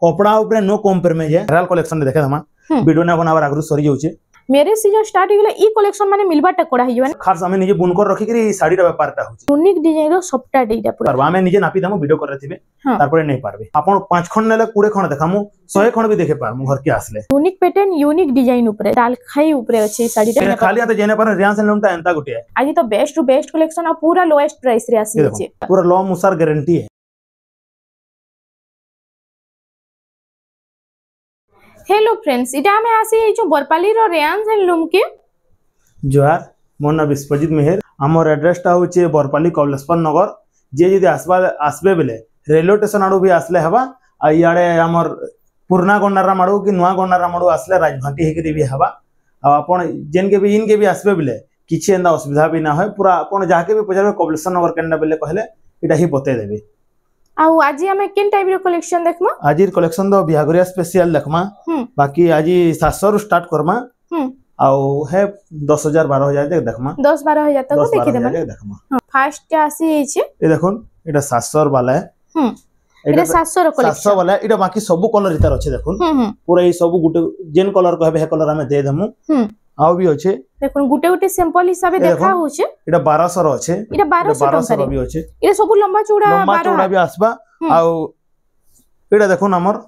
कपड़ा ऊपर no compromise है रॉयल कलेक्शन देखे दमा वीडियो ना बनावर आगु सरी जाउचे मेरे सीजन स्टार्ट हो गला ई कलेक्शन माने मिलबा टकोड़ा हियो ने खास हमें निजे बुनकर रखी करी साड़ी रा व्यापार टा होची यूनिक डिजाइन रो सबटा डेटा पूरा परवा में निजे नापी दमु वीडियो कर रथिबे तार परे नहीं पारबे आपण 5 खंड नेले 20 खंड देखामु 100 खंड भी देखे पारमु घर के आसले यूनिक पैटर्न यूनिक डिजाइन ऊपर डाल खाई ऊपर अछि साड़ी टा खाली आते जेने पर रियांस लमटा एंता गुटिया आज तो बेस्ट टू बेस्ट कलेक्शन आ पूरा लोएस्ट प्राइस रे आसी अछि पूरा लो मुसार गारंटी है। हेलो फ्रेंड्स इटा में आसी जो बरपाली रो रेयांस हैंडलूम के जोहार मोर ना विश्वजीत मेहर हमर एड्रेस टा होचे बरपाली कौलेश्वर नगर जे जदी आसबे बेले रेलवे स्टेशन आडू भी आसले हवा आ इयाडे हमर पुरना गंडारा माडू कि नुआ गंडारा माडू आसले राजभाटी हेकरी भी हवा आ आपण जेन के भी इनके भी आसबे बेले किछि एंदा असुविधा भी ना होय पूरा आपण जाके भी पचारबे कौलेश्वर नगर केंडा बेले कहले इटा ही बते देबे। आ आज हमें केन टाइप रो कलेक्शन देखमा आजिर कलेक्शन दो बिहागरिया स्पेशल देखमा बाकी आजी 700 रु स्टार्ट करमा आउ है 10000 12000 तक देखमा 10 12000 तक देखि देमा देखमा फर्स्ट आसी छै ए देखुन एटा 700 वाला है एटा 700 रो कलेक्शन 700 वाला एटा बाकी सब कलर इतार अछि देखुन पूरा ई सब गुटे जेन कलर कहबे हे कलर हमें दे देमु आउ भी अछि देखुन गुटे गुटे सैंपल हिसाबे देखा होचे एटा 1200 रो अछि एटा 1200 रो भी अछि एटा सब लंबा चौड़ा भी आसबा आउ एटा देखुन हमर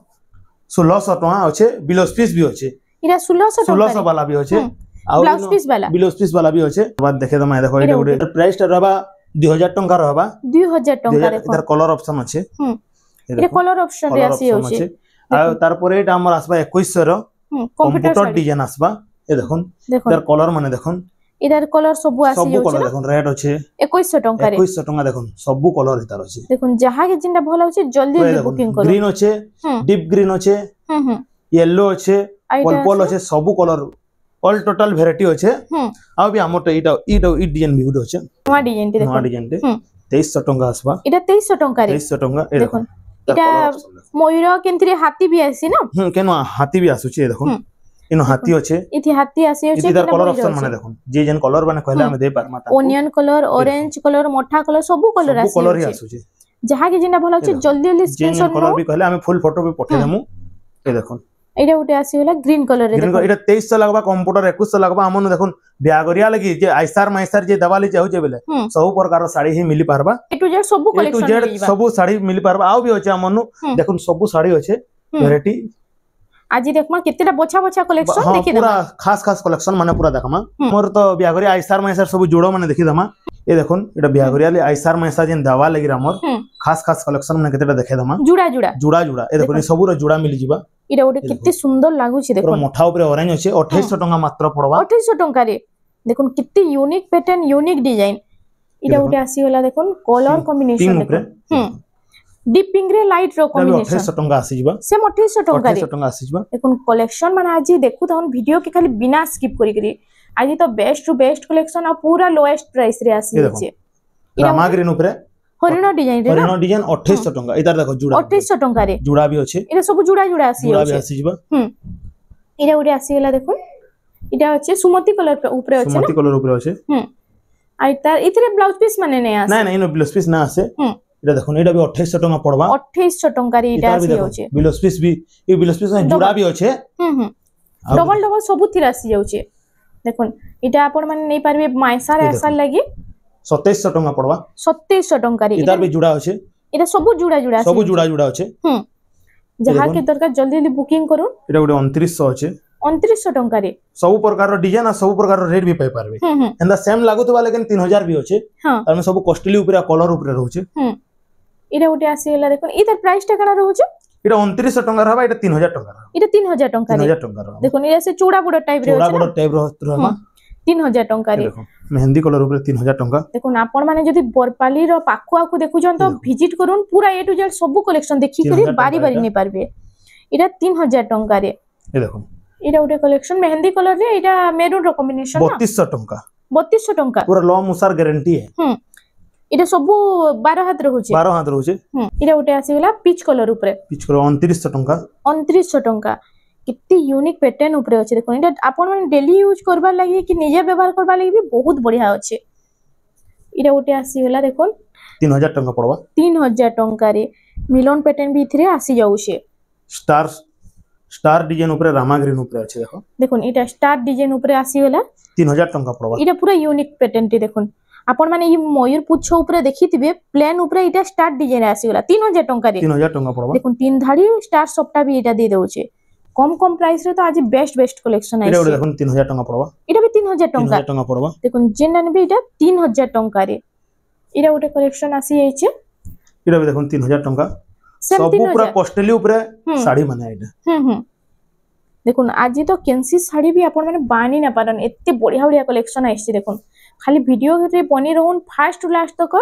1600 टका अछि ब्लाउज पीस भी अछि एटा 1600 वाला भी अछि आउ ब्लाउज पीस वाला भी अछि बाद देखे दमा देखो एटा गुटे प्राइस टा रहबा 2000 टका रहबा 2000 टका रे इधर कलर ऑप्शन अछि एटा कलर ऑप्शन रे आसी होचे आ तार परे एटा हमर आसबा 2100 रो कंप्यूटर डिजाइन आसबा ए देखुन इधर कलर माने देखुन इधर कलर सब आसी होचे सब कलर देखुन रेड अछि 2100 टका रे 2100 टका देखुन सब कलर इधर अछि देखुन जहां के जिंदा भलो होचे जल्दी जल्दी बुकिंग करो ग्रीन अछि डीप ग्रीन अछि येलो अछि पर्पल अछि सब कलर ऑल टोटल वैरायटी अछि आ भी हमर इटा ई डिजाइन भी गुड अछि नवा डिजाइन टे देखो नवा डिजाइन टे 2300 टका आसबा एटा 2300 टका रे 2300 टका ए देखुन एटा मयूर केंतरी हाथी भी आसी ना केनो हाथी भी आसुची देखुन इनो हाथी अछि इति हाथी आसी अछि इधर कलर ऑप्शन माने देखुन जे जन कलर माने कहले हम दे पार माता ओनियन कलर ऑरेंज कलर मोठा कलर सब कलर आसी कलर ही आसुची जहां के जिंदा भलो अछि जल्दी जल्दी स्क्रीनशॉट कलर भी कहले हम फुल फोटो भी पठे देमु ए देखुन एटा उटे आसी होला ग्रीन कलर रे देखो एटा 2300 लगबा कंप्यूटर 2100 लगबा हमन देखुन बियागरिया लगी जे आइसार माइसार जे दवाली चाहू जे बेले सब प्रकार साड़ी ही मिली पारबा ए टू जेड सब कलेक्शन मिली सब साड़ी मिली पारबा आ भी अछि हमन देखुन सब साड़ी अछि वैरायटी आज देखमा केतेटा बछा बछा कलेक्शन देखि पूरा खास खास कलेक्शन माने पूरा देखमा मोर तो बियागरिया आइसार माइसार सब जोड़ो माने देखि दमा ए देखुन एटा बियागरिया ले आइसार माइसार जेन दवा लगी हमर खास खास कलेक्शन माने केतेटा देखे दमा जुड़ा जुड़ा जुड़ा जुड़ा ए देखुन सब रो जुड़ा मिली जिबा इटा ओटे कित्ते सुंदर लागु छी देखो मोठा ऊपर ऑरेंज अछि 2800 टका मात्र पड़वा 2800 टका रे देखुन कित्ते यूनिक पैटर्न यूनिक डिजाइन इटा ओटे आसी होला देखुन कलर कॉम्बिनेशन देखो डीप पिंक रे लाइट रो कॉम्बिनेशन 2800 टका आसी जिबा से 2800 टका रे 2800 टका आसी जिबा देखुन कलेक्शन माने आज देखु तहन वीडियो के खाली बिना स्किप करी करी आज तो बेस्ट टू बेस्ट कलेक्शन आ पूरा लोएस्ट प्राइस रे आसी छै रामा ग्रीन ऊपर हरिण डिजाइन रे हरिण डिजाइन 2800 टका इधर देखो जुड़ा 2800 टका रे जुड़ा भी अछि एटा सब जुड़ा जुड़ा आसी जुड़ा भी आसी जिबा इटा उडे आसी होला देखो इटा अछि सुमति कलर ऊपर अछि सुमति कलर ऊपर अछि आ इतार इतरे ब्लाउज पीस माने नै आसे नै नै ब्लाउज पीस ना आसे इटा देखो एटा भी 2800 टका पड़वा 2800 टका रे इटा आसी होचे ब्लाउज पीस भी ए ब्लाउज पीस जुड़ा भी अछि डबल डबल सब थिर आसी जाउचे देखो इटा आपण माने नै पारबे माइसार आसार लागि 2700 टका पड़वा 2700 टका रे इधर भी जुड़ा अछि एटा सब जुड़ा जुड़ा सब जुड़ा जुड़ा अछि जहां के दरकार जल्दी जल्दी बुकिंग करू एटा गुटे 2900 अछि 2900 टका रे सब प्रकार रो डिजाइन आ सब प्रकार रो रेट भी पाई पारबे एंदा सेम लागुतबा लेकिन 3000 भी अछि हम सब कॉस्टली ऊपर कलर ऊपर रहउचे इटा गुटे आसी होला देखो इधर प्राइस टा कना रहउचे इटा 2900 टका रहबा इटा 3000 टका इटा 3000 टका 3000 टका देखो इरा से चूड़ा बुड़ा टाइप रे चूड़ा बुड़ा टाइप रहबा 3000 टका रे देखो मेहंदी कलर ऊपर 3000 टका देखो आपण माने जदी बरपाली रो पाखु आखु देखु जन तो विजिट करून पूरा ए टू जेड सब कलेक्शन देखि करी बारी बारी नै पारबे इटा 3000 टका रे ए देखो इटा उटे कलेक्शन मेहंदी कलर रे इटा मेरून रो कॉम्बिनेशन 3200 टका 3200 टका पूरा लो मुसार गारंटी है इटा सब 12 हाथ रहउचे 12 हाथ रहउचे इटा उटे आसी होला पीच कलर ऊपर पीच कलर 2900 टका 2900 टका कित्ते यूनिक पैटर्न ऊपर अछि देखो इटा आपण माने डेली यूज करबा लागि कि निजे व्यवहार करबा लागि भी बहुत बढ़िया अछि इटा उटे आसी होला देखो 3000 टका पड़वा 3000 टका रे मिलन पैटर्न भी इथरे आसी जाउछे स्टार स्टार डिजाइन ऊपर रामा ग्रीन ऊपर अछि देखो देखुन इटा स्टार डिजाइन ऊपर आसी गला 3000 टंका पड़बा इटा पूरा यूनिक पैटर्न टी देखुन आपण माने ई मयूर पुच्छ ऊपर देखिथिबे प्लेन ऊपर इटा स्टार डिजाइन आसी गला 3000 टंका रे 3000 टंका पड़बा देखुन तीन धाड़ी स्टार सपटा भी इटा दे देउचे कम प्राइस रे तो आज बेस्ट कलेक्शन इटा आइছে देखुन 3000 टंका पड़बा इटा भी 3000 टंका 3000 टंका पड़बा देखुन जेन ने भी इटा 3000 टंका रे इटा गोटे कलेक्शन आसी जाइছে इटा भी देखुन 3000 टंका सब पूरा पोस्टली ऊपर साड़ी माने इटा देखुन आज तो केंसी साड़ी भी आपण माने बानी ना पारन एते बढ़िया कलेक्शन आइছে देखुन खाली वीडियो रे बनी रहन फास्ट टू लास्ट तक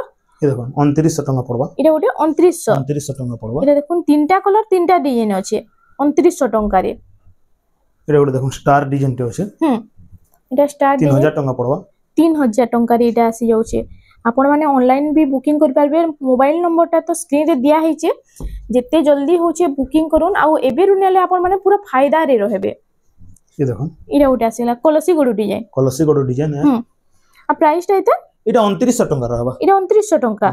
ये देखुन 2900 टंका पड़बा इटा गोटे 2900 टंका पड़बा इटा देखुन तीनटा कलर तीनटा डिजाइन अछि 2900 टंका रे इटा गोटे देखुन स्टार डिजाइन टे अछि इटा स्टार 3000 टंका पड़बा 3000 टंका रे इटा आसी जाउछे आपण माने ऑनलाइन भी बुकिंग कर पारबे मोबाइल नंबर टा तो स्क्रीन रे दिया हिचे जेते जल्दी होचे बुकिंग करून आ एबे रु नेले आपण माने पूरा फायदा रे रहबे ये देखो इरा उटा आसीला कलसी गोडू डिजाइन है आ प्राइस टा इता इटा 2900 टंका रहबा इरा 2900 टंका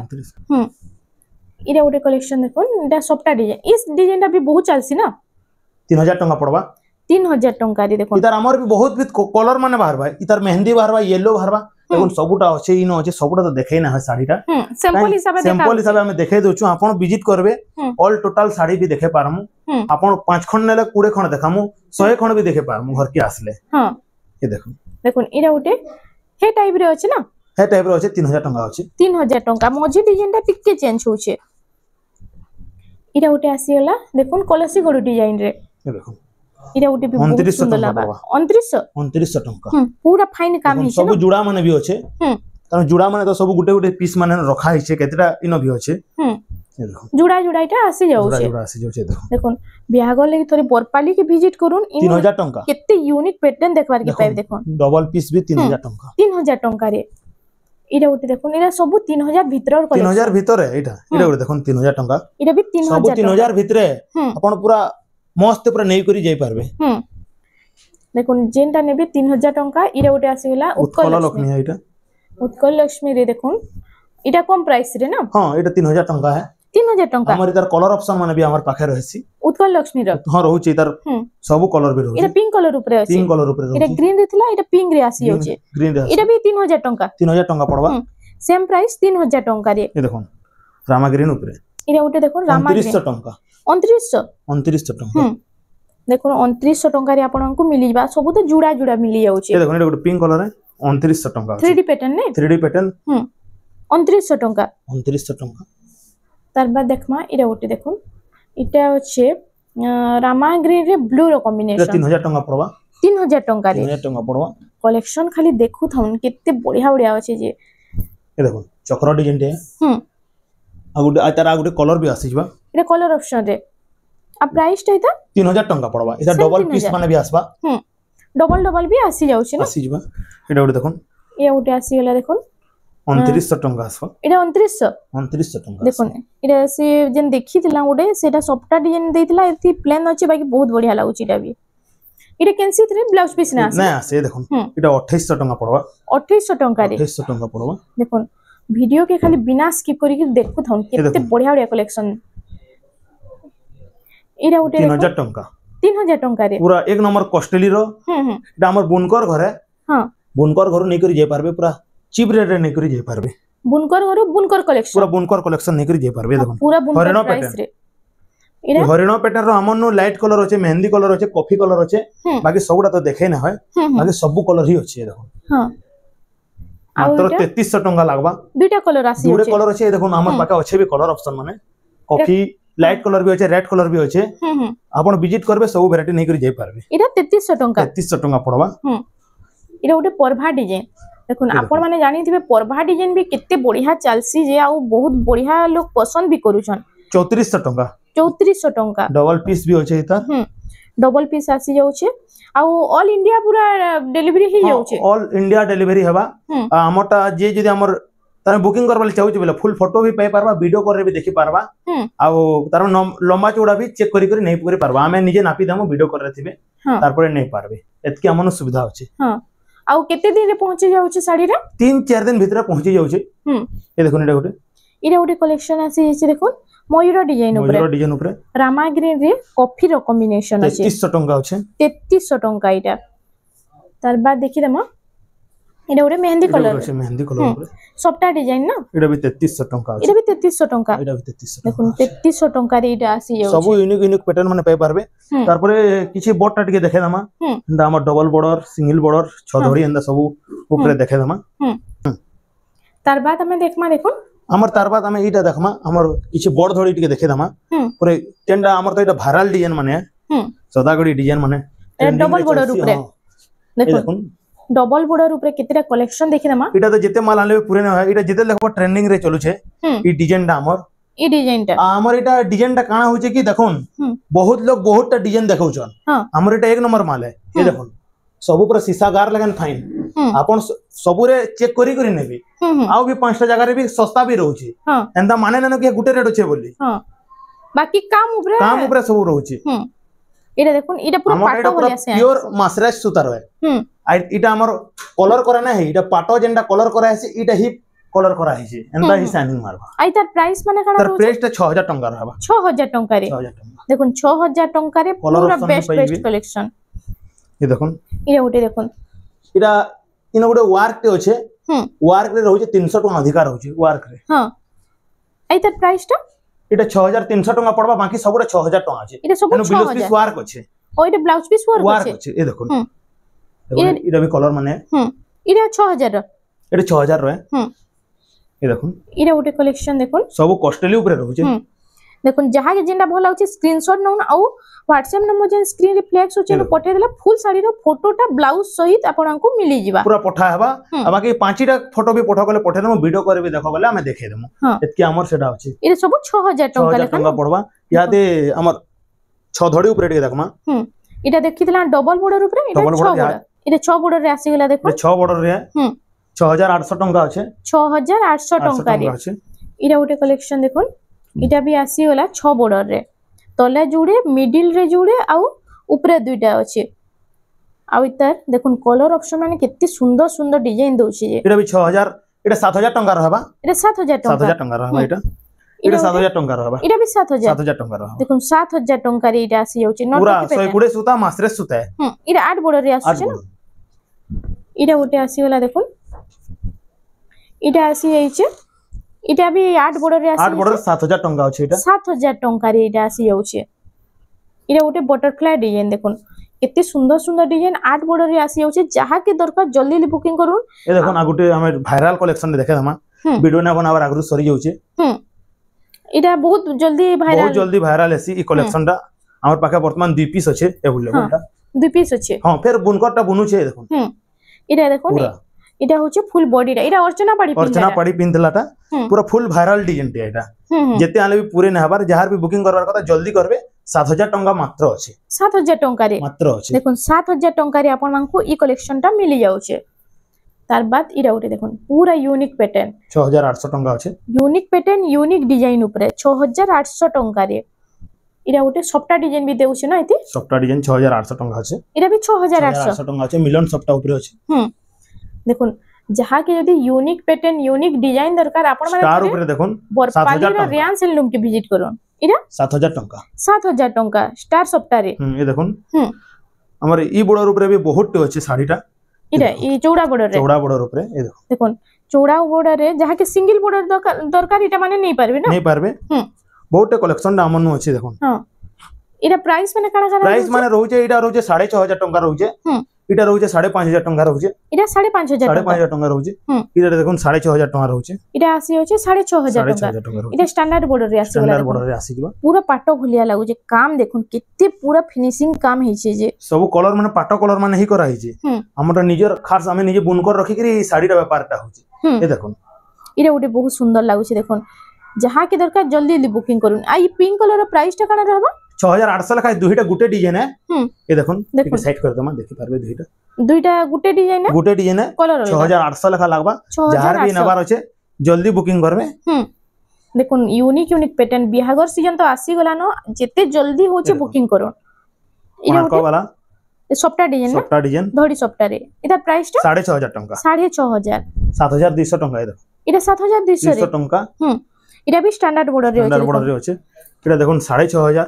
इरा उटे कलेक्शन देखोन इटा सप्टा डिजाइन इस डिजाइन टा भी बहुत चलसी ना 3000 टंका पड़बा 3000 टंका रे देखो इतार हमर भी बहुत भी कलर माने बाहरबा इतार मेहंदी बाहरबा येलो बाहरबा देखुन सबुटा अछि इनो अछि सबुटा तो देखै ना है साड़ीटा सैंपल हिसाब हमें देखै दोछु आपण विजिट करबे ऑल टोटल साड़ी भी देखे पारमु आपण 5 खंड नेले 20 खंड देखामु 100 खंड भी देखे पारमु घर के आसले हां ये देखो देखुन इरा उटे हे टाइप रे अछि ना हे टाइप रे अछि 3000 टंका अछि 3000 टंका मझी डिजाइन टा टिके चेंज होछे इरा उटे आसीला देखुन कलसी गोडू डिजाइन रे ये देखो इरा उटे भी बहुत सुंदर लाबा 2900 टंका पूरा फाइन काम हिचे सब जुड़ा माने भी अछि कारण जुड़ा माने तो सब गुटे गुटे पीस माने रखा हिचे केतरा इनो भी अछि ये देखो जुड़ा जुड़ाइटा आसी जाउछे जुड़ा आसी जाउछे देखो देखुन बियागल लगी थोड़ी बरपाली के विजिट करून 3000 टंका केते यूनिक पैटर्न देखबार के पाइब देखो डबल पीस भी 3000 टंका 3000 टंका रे इरा उटे देखुन इरा सब 3000 भीतर 3000 भीतर इटा इरा देखुन 3000 टंका इरा भी 3000 सब 3000 भीतर अपन पूरा मस्त पूरा नै करी जाई पारबे देखुन जेनटा नेबे 3000 टंका इरा उटे आसीला उत्कल लक्ष्मी है इटा उत्कल लक्ष्मी रे देखुन इटा कम प्राइस रे ना हां इटा 3000 टंका है 3000 टंका हमर इधर कलर ऑप्शन माने भी हमर पाखे रहसी उत्कल लक्ष्मी रे हां रहउची इधर सब कलर भी रहउची इटा पिंक कलर ऊपर अछि पिंक कलर ऊपर इटा ग्रीन रे थिला इटा पिंक रे आसी होचे ग्रीन रे इटा भी 3000 टंका 3000 टंका पड़बा सेम प्राइस 3000 टंका रे ये देखो रामा ग्रीन ऊपर इरा उटे देखो रामा 2900 टंका 2900 टंका देखो 2900 टंका रे आपन को मिली बा सब तो जुड़ा जुड़ा मिली जाउची ये देखो इटा पिंक कलर है 2900 टंका 3D पैटर्न ने 3D पैटर्न 2900 टंका 2900 टंका तार बाद देखमा इरा उटे देखो इटा होचे रामा ग्रीन रे ब्लू रो कॉम्बिनेशन 3000 टंका पड़बा 3000 टंका रे 3000 टंका पड़बा कलेक्शन खाली देखु थन केते बढ़िया बढ़िया अछि जे ये देखो चक्र डिजाइन टे आ गुटे तार आ गुटे कलर भी आसी जबा इरा कलर ऑप्शन रे आ प्राइस टा इता 3000 टंका पड़बा इता डबल पीस माने भी आसबा डबल भी आसी जाउछि ना आसी जबा एटा गुटे देखोन ये गुटे आसी गेला देखोन 2900 टंका आसबा इटा 2900 टंका देखोन इटा से जेन देखितिला गुटे सेटा सॉफ्टा डिजाइन देतिला एथि प्लेन अछि बाकी बहुत बढ़िया लागुछि इटा भी इटा कैंसी थ्रे ब्लाउज पीस ना ना से देखोन इटा 2800 टंका पड़बा 2800 टंका रे 2800 टंका पड़बा देखोन वीडियो के खाली बिना स्किप करी के देखु थन केते बढ़िया बढ़िया कलेक्शन इरा उटे 3000 टंका 3000 टंका रे पूरा एक नंबर कॉस्टली रो इटा हमर बुनकर घर है हां बुनकर घर नै करी जे पारबे पूरा चीप रेट रे नै करी जे पारबे बुनकर घर बुनकर कलेक्शन पूरा बुनकर कलेक्शन नै करी जे पारबे देखो पूरा बुनकर प्राइस रे इरा हरिणो पैटर्न रो हमन नो लाइट कलर होचे मेहंदी कलर होचे कॉफी कलर होचे बाकी सबुडा तो देखे ना है बाकी सब कलर ही होचे देखो हां मात्र 3300 टंका लागबा दुटा कलर आसी दुटे कलर होचे देखो हमर पाका होचे भी कलर ऑप्शन माने कॉफी लाइट कलर भी होचे रेड कलर भी होचे आपण विजिट करबे सब वैरायटी नै करी जाई पारबे इरा 3300 टंका 3300 टंका पड़बा इरा उटे परभा डिजाइन देखुन आपण माने जानि थिबे परभा डिजाइन भी केते बढ़िया चलसी जे आ बहुत बढ़िया लोग पसंद भी करूछन 3400 टंका 3400 टंका डबल पीस भी होचे इता डबल पीस आसी जाउछे आ ऑल इंडिया पूरा डिलीवरी ही जाउछे ऑल इंडिया डिलीवरी हेबा हमटा जे जदी हमर तार बुकिंग करबले चाहू बेले फुल फोटो भी पाई पारबा वीडियो करे भी देखि पारबा आ तार लंबा चौड़ा भी चेक करी करी नै करी पारबा हमें निजे नापी दमु वीडियो करे थिबे तार परे नै पारबे एतकी हमन सुविधा होचे हां आ केते दिन रे पहुंची जाउछे साड़ी रे 3-4 दिन भीतर पहुंची जाउछे ये देखो इटा गोटे कलेक्शन आसी जे देखो मयूर डिजाइन ऊपर मयूर डिजाइन ऊपर रामा ग्रीन रे कॉफी रो कॉम्बिनेशन अछि 3300 टंका अछि 3300 टंका इटा तार बाद देखि दमा एटा ओरे मेहंदी कलर अछि मेहंदी कलर ऊपर सबटा डिजाइन ना एटा भी 3300 टंका अछि एटा भी 3300 टंका एटा भी 3300 देखुन 3300 टंका रे इटा आसी जाउ सब यूनिक यूनिक पैटर्न माने पाई पारबे तार परे किछि बोर्डटा टिके देखे दमा एंदा हमर डबल बॉर्डर सिंगल बॉर्डर छधड़ी एंदा सब ऊपर देखे दमा तार बाद हमें देखमा देखुन हमर तार बाद हमें इटा देखमा हमर किछि बोर्ड धड़ी टिके देखे दमा परे केंडा हमर तो इटा वायरल डिजाइन माने सदागड़ी डिजाइन माने डबल बॉर्डर ऊपर देखुन डबल बॉर्डर ऊपर केतेटा कलेक्शन देखि दमा इटा तो जते माल आले पूरे न इटा जते देखबो ट्रेंडिंग रे चलु छे ई डिजाइन दा हमर ई डिजाइन ता हमर इटा डिजाइन ता काना होचे कि देखुन बहुत लोग बहुत टा डिजाइन देखाउछन हमर इटा एक नंबर माल है ये देखुन सब पूरा शीशागार लगन फाइन आपन सबुरे चेक करी करी नेबी आउ भी पांचटा जगह रे भी सस्ता भी रहउची एंदा माने न कि गुटे रेट होचे बोली बाकी काम ऊपर सब रहउची इटा देखुन इटा पूरा पाटो बोली आसे प्योर मसराइज सुता रहे इटा हमर कलर करा ना है इटा पाटो जेंडा कलर करा है इटा ही कलर करा है एंदा ही शाइनिंग मारबा आई तार प्राइस माने काना तार प्राइस ता 6000 टंका रहबा 6000 टंका रे देखुन 6000 टंका रे पूरा बेस्ट कलेक्शन ये देखुन इटा उठे देखुन इटा इन गुटे वर्क ते होचे वर्क रे रहउचे 300 टंका अधिकार होचे वर्क रे हां आई तार प्राइस ता इटा 6300 टंका पड़बा बाकी सबुरे 6000 टंका अछि इटा सब 6000 पीस वर्क अछि ओ इटा ब्लाउज पीस वर्क अछि ये देखुन इटा भी कलर माने इटा 6000 इटा 6000 रे ये देखुन इटा उठे कलेक्शन देखुन सब कॉस्टली ऊपर रहउचे देखुन जहा के जेंडा भला होचे स्क्रीनशॉट नउन आ व्हाट्सएप नंबर जे स्क्रीन रिफ्लेक्स होचे न पठे देला फुल साड़ी रो फोटोटा ब्लाउज सहित आपन को मिली जिबा पूरा पठा हेबा आ बाकी पांचीटा फोटो भी पठा गले पठे दम वीडियो करे भी देखो गले हमें देखे देमु एतकी हमर सेटा होचे इरे सब 6000 टंका पड़बा यादे हमर छ धड़ी ऊपर टिके देखमा इटा देखितला डबल बॉर्डर ऊपर इटा 6 बॉर्डर इटा 6 बॉर्डर रे आसी गेला देखो 6 बॉर्डर रे 6800 टंका अछि 6800 टंका रे इटा उटे कलेक्शन देखुन इटा भी आसी होला 6 बॉर्डर रे तले जुड़े मिडिल रे जुड़े आ ऊपर दुइटा अछि आ इतर देखुन कलर ऑप्शन माने केते सुंदर सुंदर डिजाइन दोछि जे इटा भी 6000 इटा 7000 टंका रहबा इटा 7000 टंका रहबा इटा 7000 टंका रहबा इटा भी 7000 टंका रहबा देखुन 7000 टंका रे इटा आसी जाउछि नॉट पूरा 120 सूता मासरे सूता है इटा 8 बॉर्डर रे आसी छै ना इटा उटे आसी होला देखुन इटा आसी जाइछे इटा भी 8 बॉर्डर रे आसी 8 बॉर्डर 7000 टंका अछि इटा 7000 टंका रे इटा आसी जाउछे इटा उटे बटरफ्लाई डिजाइन देखुन केते सुंदर सुंदर डिजाइन 8 बॉर्डर रे आसी जाउछे जहा के दरकार जल्दी बुकिंग करूं ए देखुन आ गुटे हम वायरल कलेक्शन देखे दमा वीडियो ना बनावर आगु सरी जाउछे इटा बहुत जल्दी वायरल हेसी ई कलेक्शन टा हमर पाखे वर्तमान 2 पीस अछि अवेलेबल टा 2 पीस अछि हां फिर बुनकर टा बुनु छे देखुन इटा देखुन इटा होचे फुल बॉडी टा इटा अर्चना पाड़ी पिनथलाटा पूरा फुल वायरल डिजाइन टे इटा जेते आले भी पूरे न हबार जहार भी बुकिंग करबार कथा जल्दी करबे 7000 टंका मात्र अछि 7000 टंका रे मात्र अछि देखुन 7000 टंका रे आपन मानकु ई कलेक्शन टा मिली जाउछे तार बाद इरा उठे देखुन पूरा यूनिक पैटर्न 6800 टंका अछि यूनिक पैटर्न यूनिक डिजाइन ऊपर 6800 टंका रे इरा उठे सफ्टा डिजाइन भी देउछे ना इति सफ्टा डिजाइन 6800 टंका अछि इरा भी 6800 टंका अछि मिलन सफ्टा ऊपर अछि देखुन जहा के यदि यूनिक पैटर्न यूनिक डिजाइन दरकार आपन माने स्टार ऊपर देखुन बरपाली रो रियान सेलूम के विजिट करूं इरा 7000 टंका स्टार सप्ताह रे ये देखुन हमर ई बॉर्डर ऊपर भी बहुत अछि साड़ीटा इरा ई चौड़ा बॉर्डर ऊपर ये देखुन चौड़ा बॉर्डर रे जहा के सिंगल बॉर्डर दरकार इटा माने नहीं पारबे ना नहीं पारबे बहुत कलेक्शन दा हमन अछि देखुन हां इरा प्राइस माने काना प्राइस माने रहउचे इटा रहउचे 6500 टंका रहउचे इटा रहउचे 5500 टंका रहउचे इटा 5500 टंका रहउचे इटा देखुन 6500 टंका रहउचे इटा आसी होचे 6500 टंका इटा स्टैंडर्ड बॉर्डर रे आसी स्टैंडर्ड बॉर्डर रे आसी जिबा पूरा पाटो भलिया लागु जे काम देखुन केते पूरा फिनिशिंग काम हेचे जे सब कलर माने पाटो कलर माने ही करा हेचे हमर निजर खास हमें निजे बुनकर रखी करी साड़ीटा व्यापारटा होचे ये देखुन इरा उडे बहुत सुंदर लागु छे देखुन जहा के दरकार जल्दी बुकिंग करूं आ ई पिंक कलर रो प्राइस टा काना रहबा 6800 लखा दुईटा गुटे डिजाइन है ये देखुन एक साइड कर दमा देखि पारबे दुईटा गुटे डिजाइन है कलर 6800 लखा लागबा जहार भी नबार होचे जल्दी बुकिंग करबे देखुन यूनिक पैटर्न बिहागर सीजन तो आसी गला न जेते जल्दी होचे बुकिंग करो इरा वाला सफ्टा डिजाइन धड़ी सफ्टा रे इदा प्राइस टा 6500 टंका 6500 7200 टंका इदा 7200 टंका এটা বি স্ট্যান্ডার্ড বর্ডার রে স্ট্যান্ডার্ড বর্ডার রে আছে এটা দেখুন 6500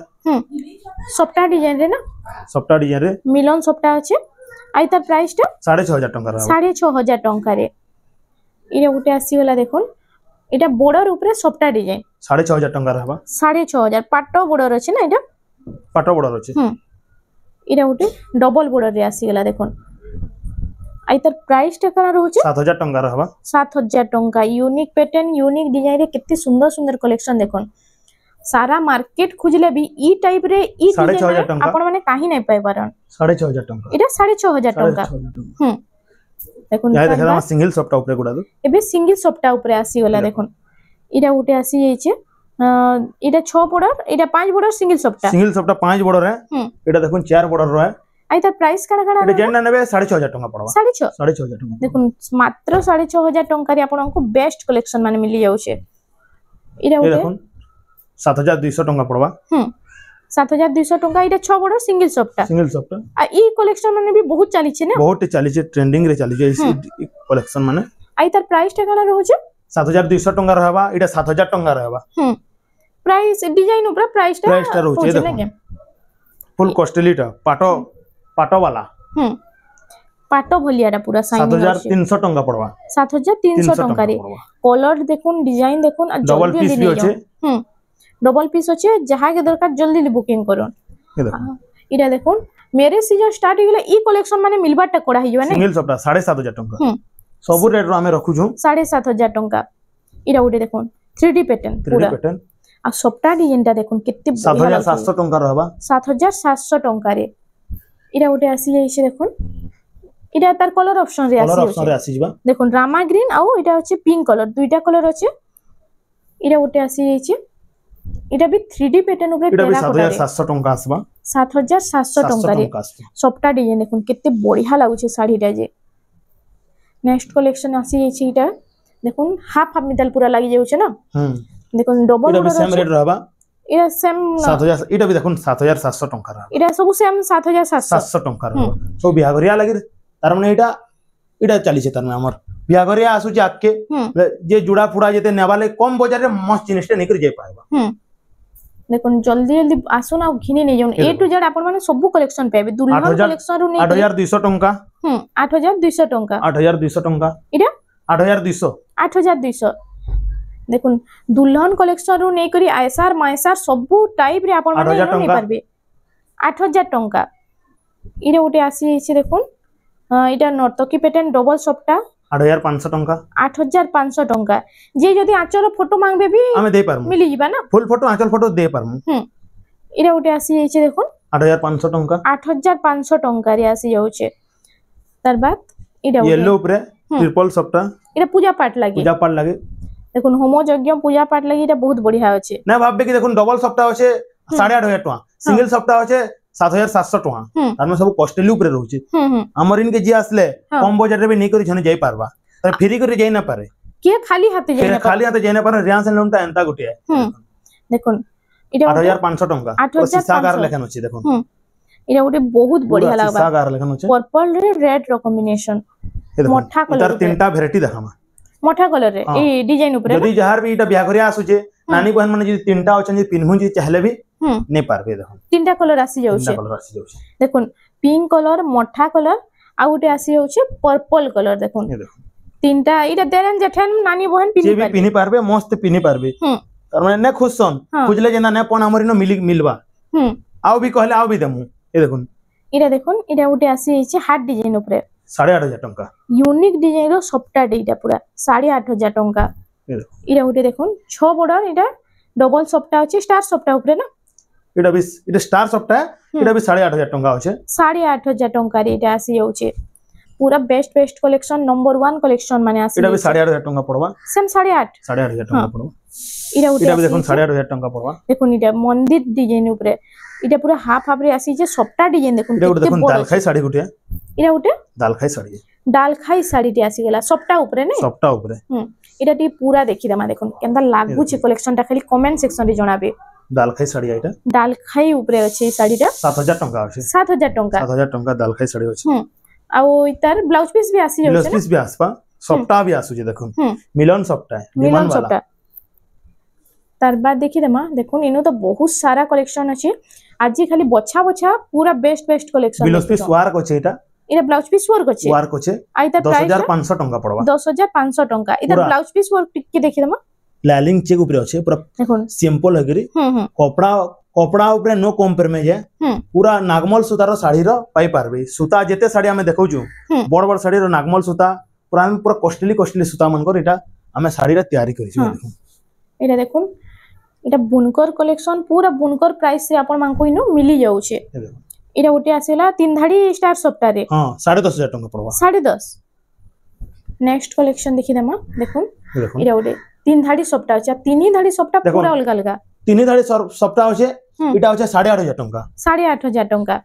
সফটা ডিজাইন রে না সফটা ডিজাইন রে মিলন সফটা আছে আই তার প্রাইসটা 6500 টাকা রে 6500 টাকা রে এটা গুটে আসি গলা দেখুন এটা বর্ডার উপরে সফটা ডিজাইন 6500 টাকা রে হবা 6500 পাট্টো বর্ডার আছে না এটা পাট্টো বর্ডার আছে এটা গুটে ডবল বর্ডার রে আসি গলা দেখুন আই তার প্রাইসটা কেন রହୁছে 7000 টাকা রে হবা 7000 টাকা यूनिक पैटर्न यूनिक डिजाइन रे कितनी सुंदर सुंदर कलेक्शन देखोन सारा मार्केट खुजले भी ई टाइप रे ई डिजाइन आपण माने काहे नै पाइ पारन 6500 টাকা এটা 6500 টাকা দেখুন या देखा सिंगल सॉफ्ट ऊपर गुडा दो एबे सिंगल सॉफ्ट ऊपर आसी वाला देखोन इडा उठे आसी जाइछे इडा 6 बॉर्डर इडा 5 बॉर्डर सिंगल सॉफ्ट 5 बॉर्डर है इडा देखुन 4 बॉर्डर रहे आई तार प्राइस काना काना इडा जेन नेबे 6500 टाका पड़वा 6500 टाका देखुन मात्र 6500 टाका रे आपनको बेस्ट कलेक्शन माने मिली जाउछे इडा उठे देखुन 7200 टाका पड़वा 7200 टाका इडा 6 बॉर्डर सिंगल सॉफ्ट आ ई कलेक्शन माने भी बहुत चली छे ना बहुत चली छे ट्रेंडिंग रे चली छे ई कलेक्शन माने आई तार प्राइस टा काना रहउछे 7200 टाका रहबा इडा 7000 टाका रहबा प्राइस डिजाइन ऊपर प्राइस टा रहउछे देखो फुल कॉस्टली टा पाटो वाला पाटो भलियाटा पूरा साइन 7300 टाका पड़वा 7300 टाका रे कलर देखुन डिजाइन देखुन डबल पीस भी होचे डबल पीस होचे जहा के दरकार जल्दी बुकिंग करूँ इटा देखुन मेरे सीजन स्टार्ट हो गला ई कलेक्शन माने मिलबा टा कोडा हिजबा ने सिंगल सप्ताह 7500 टाका सब रेट रो हमें रखु छु 7500 टाका इटा उठे देखुन 3D पैटर्न पूरा आ सप्ताह डिजाइन टा देखुन कितने 7700 टाका रहबा 7700 टाका रे इटा उठे आसी जाइछे देखुन इटा तार कलर ऑप्शन रे आसी जिबा देखुन रामा ग्रीन आउ इटा होचे पिंक कलर दुईटा कलर होचे इटा उठे आसी जाइछे इटा भी 3D पैटर्न ऊपर टेरा कोटा 7700 टाका आसबा 7700 टाका रे सप्ताह डिजाइन देखुन कितने बढ़िया लागुछे साड़ीटा जे नेक्स्ट कलेक्शन आसी जाइछे इटा देखुन हाफ हाफ मिडल पूरा लागि जाउछे ना देखुन डबल इटा भी सेम रेट रहबा इटा सेम 7000 इटा भी देखुन 7700 टाका रहबा इटा सब सेम 7700 टाका रहबा सो बिहागरिया लागि तार माने इटा चली छे तार में हमर बिहागरिया आसु जे आके जे जुड़ा फुड़ा जेते नेवाले कम बाजार रे मस्त जिनिसटा नेकर जाय पाएबा देखुन जल्दी जल्दी आसु ना घिनी नै जोन ए टू जेड आपण माने सब कलेक्शन पेबे दुल्हन कलेक्शन रु नै 8200 टाका 8200 टाका 8200 टाका इटा 8200 देखुन दुल्हन कलेक्शन रु नै करी आयसार मायसार सब टाइप रे आपण माने नै पारबे 8000 टाका इरे उटे आसी छै देखुन इटा नर्तकी पैटर्न डबल सप्ता 8500 टाका 8500 टाका जे जदी आचर फोटो मांगबे भी हमें दे पारमु मिली जिबा ना फुल फोटो आचल फोटो दे पारमु इरे उटे आसी छै देखुन 8500 टाका 8500 टाका रे आसी जाउछे तार बाद इटा येलो ऊपर ट्रिपल सप्ता इटा पूजा पाठ लागे देखुन होमो यज्ञ पूजा पाठ लागे इटा बहुत बढ़िया अछि ना भाबबे कि देखुन डबल सप्ता होचे 8500 टाका सिंगल सप्ता होचे 7700 टाका तार में सब कॉस्टली ऊपर रहउची हमर इनके जे आसले कम बजट रे भी नै करी छने जाई पारबा त फ्री करी जाई ना पारे के खाली हाथे जाई ना पारे रियांस लोनटा एंता गुटे है देखुन इटा 8500 टाका और सीसागार लेखन अछि देखुन इटा उटे बहुत बढ़िया लागबा सीसागार लेखन अछि पर्पल रे रेड रो कॉम्बिनेशन मोठा कलर तार तीनटा वैरायटी देखामा मोठा कलर रे ए डिजाइन ऊपर यदि जहार भी इटा बिया करिया आसुचे नानी बहन माने जे तीनटा अछन जे पिनहु जे चाहले भी नै पारबे देखुन तीनटा कलर आसी जाउछे देखुन पिंक कलर मोठा कलर आ उटे आसी जाउछे पर्पल कलर देखुन तीनटा इटा देरन जेठन नानी बहन पिनी पारबे मस्त पिनी पारबे तार माने ने खुशन खुजले जेना ने पन हमर नो मिलबा आउ भी कहले आउ भी देमु ए देखुन इटा उटे आसी जाइछे हार्ट डिजाइन ऊपर 8500 टाका यूनिक डिजाइन रो सप्ता डेटा पूरा 8500 टाका इटा उटे देखुन 6 बॉर्डर इटा डबल सप्ता अछि स्टार सप्ता ऊपर ना इटा स्टार सप्ता इटा भी 8500 टाका होचे 8500 टाका रे इटा आसी जाउछे पूरा बेस्ट कलेक्शन नंबर 1 कलेक्शन माने आसी इटा भी 8500 टाका पड़वा सेम 8500 टाका पड़वा इटा भी देखुन 8500 टाका पड़वा देखुन इटा मंदिर डिजाइन ऊपर इटा पूरा हाफ हाफ रे आसी जे सप्ता डिजाइन देखुन देखुन दालखाई साड़ी गुटे इटा उटे दालखाई साड़ी टे आसी गेला सप्ता ऊपर ने सप्ता ऊपर इटा टी पूरा देखि दमा देखुन केंदा लागु छी कलेक्शन टा खाली कमेंट सेक्शन रे जणाबे दालखाई साड़ी आइटा दालखाई ऊपर अछि साड़ीटा 7000 टाका अछि 7000 टाका दालखाई साड़ी अछि आ इतार ब्लाउज पीस भी आसी ब्लाउज पीस भी आसपा सप्ता भी आसु जे देखुन मिलन सप्ता है मिलन सप्ता तार बाद देखि देमा देखुन इनो तो बहुत सारा कलेक्शन अछि आज खाली बछा बछा पूरा best collection blouse piece work अछि इटा ब्लाउज पीस वर्क अछि आ इता प्राइस 10500 टंका पड़वा 10500 टंका इता ब्लाउज पीस वर्क टिके देखि देमा लैलिंग चेक ऊपर अछि पूरा देखुन सिंपल हगिरी कपड़ा ऊपर नो कॉम्प्रोमाइज है पूरा नागमल सूतार साड़ी रो पाई पारबे सूता जेते साड़ी हमें देखौ छु बड़ बड़ साड़ी रो नागमल सूता पूरा हम पूरा कॉस्टली सूता मन कर एटा हमें साड़ी रा तैयारी करि छु देखो एटा देखुन एटा बुनकर कलेक्शन पूरा बुनकर प्राइस से आपन मान को इनो मिली जाउ छे एटा ओटे आसेला तीन धाड़ी स्टार सप्ताह रे हां 10500 टका पड़वा 105 नेक्स्ट कलेक्शन देखि दमा देखुन एटा ओटे तीन धाड़ी सप्ताह छ तीन धाड़ी सप्ताह पूरा अलग अलग तीन धाड़ी सप्ताह होचे इटा होचे 8500 टका 8500 टका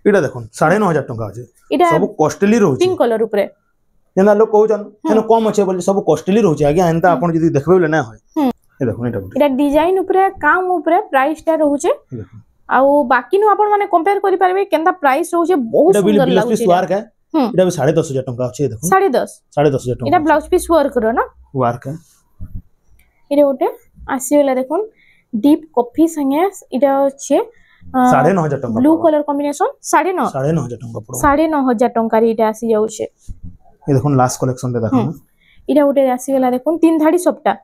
इटा देखुन 9500 टका होचे सब कॉस्टली रहउची पिंक कलर ऊपर जेना लोग कहउचन हेनो कम होचे बोली सब कॉस्टली रहउची आगे एंता आपण जदी देखबे ले ना होय ए देखुन एटा डिजाइन ऊपर काम ऊपर प्राइस टा रहउचे आउ बाकी नु आपण माने कंपेयर करि पारबे केनता प्राइस रहउचे बहुत सुंदर लागुचे ब्लाउज पीस वर्क है इटा भी 10500 टका होचे देखुन 10500 टका इटा ब्लाउज पीस वर्क रो ना वर्क है इरे ओटे आसीला देखुन डीप कॉफी संगे इटा होचे 9500 टका ब्लू कलर कॉम्बिनेशन 9500 टका पड़ो 9500 टका रे इटा आसी जाउचे ये देखुन लास्ट कलेक्शन दे देखुन इटा ओटे आसीला देखुन तीन धाड़ी सप्ता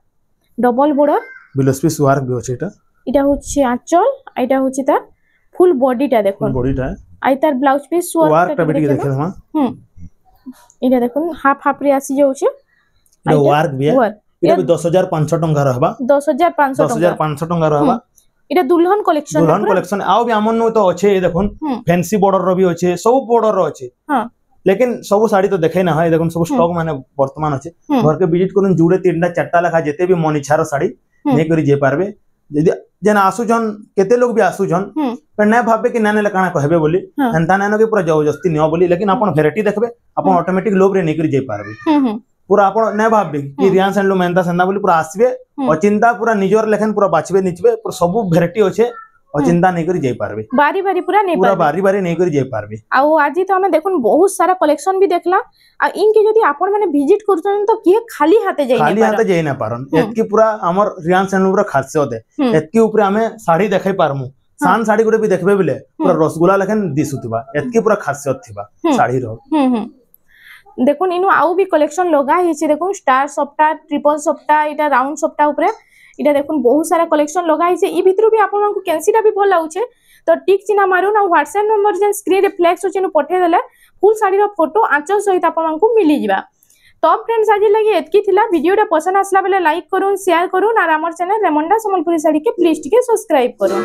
double border blouse piece work भी होचे इटा होचे आंचल एटा होचे ता फुल बॉडीटा देखुन बॉडीटा आई तार ब्लाउज पीस वर्क टा बेटी देखे हम इटा देखुन हाफ हाफ रे आसी जाउचे इटा वर्क भी है इटा भी 10500 टका रहबा 10500 टका रहबा इटा दुल्हन कलेक्शन आउ भी हमन नो तो अच्छे देखुन फैंसी बॉर्डर रो भी अच्छे सब बॉर्डर रो अच्छे हां लेकिन सब साड़ी तो देखे ना है देखुन सब स्टॉक माने वर्तमान अच्छे घर के विजिट करन जुड़े तीनटा चारटा लखा जेते भी मन इच्छा रो साड़ी नै करी जे पारबे यदि जेना आसु जन केते लोग भी आसु जन पर नै भाबे कि नाने लकाना कहबे बोली एंता नानो के पूरा जबरदस्ती नियो बोली लेकिन अपन वैरायटी देखबे अपन ऑटोमेटिक लोभ रे नै करी जे पारबे पूरा अपन नै भाबे कि रियान सैंडलो मेंता संदा बोली पूरा आसबे अचिंता पूरा निजर लेखन पूरा बाछबे निचबे पूरा सब वैरायटी होचे अचिंता नै करी जे पारबे बारी बारी पूरा नै पूरा बारी बारी नै करी जे पारबे आ आजि तो हमें देखुन बहुत सारा कलेक्शन भी देखला आ इनके जदी आपण माने विजिट करछन तो के खाली हाथे जाई ना पारन एतकी पूरा हमर रियान सैंडलो पूरा खासियत है एतकी ऊपर हमें साड़ी देखै पारमु सान साड़ी गुडे भी देखबे बिले पूरा रसगुल्ला लेखन दिसुतबा एतकी पूरा खासियत थिबा साड़ी रो देखुन इनु आउ भी कलेक्शन लगा हिचे देखुन स्टार सप्ताह ट्रिपल सप्ताह इटा राउंड सप्ताह ऊपर इटा देखुन बहुत सारा कलेक्शन लगा हिचे ई भितरु भी आपन मानकु कैंसीटा भी भल लाउचे तो टिक चिन्ह मारुन आ व्हाट्सएप नंबर जेन स्क्रीन रे फ्लैक्स होचे न पठे देले फुल साड़ी रो फोटो आंचल सहित आपन मानकु मिली जिबा तो फ्रेंड्स आज लगी एतकी थिला वीडियोटा पसंद आसला बेले लाइक करूँ शेयर करूँ और हमर चैनल रेमंडा संबलपुरी साड़ी के प्लीज टिके सब्सक्राइब करूँ।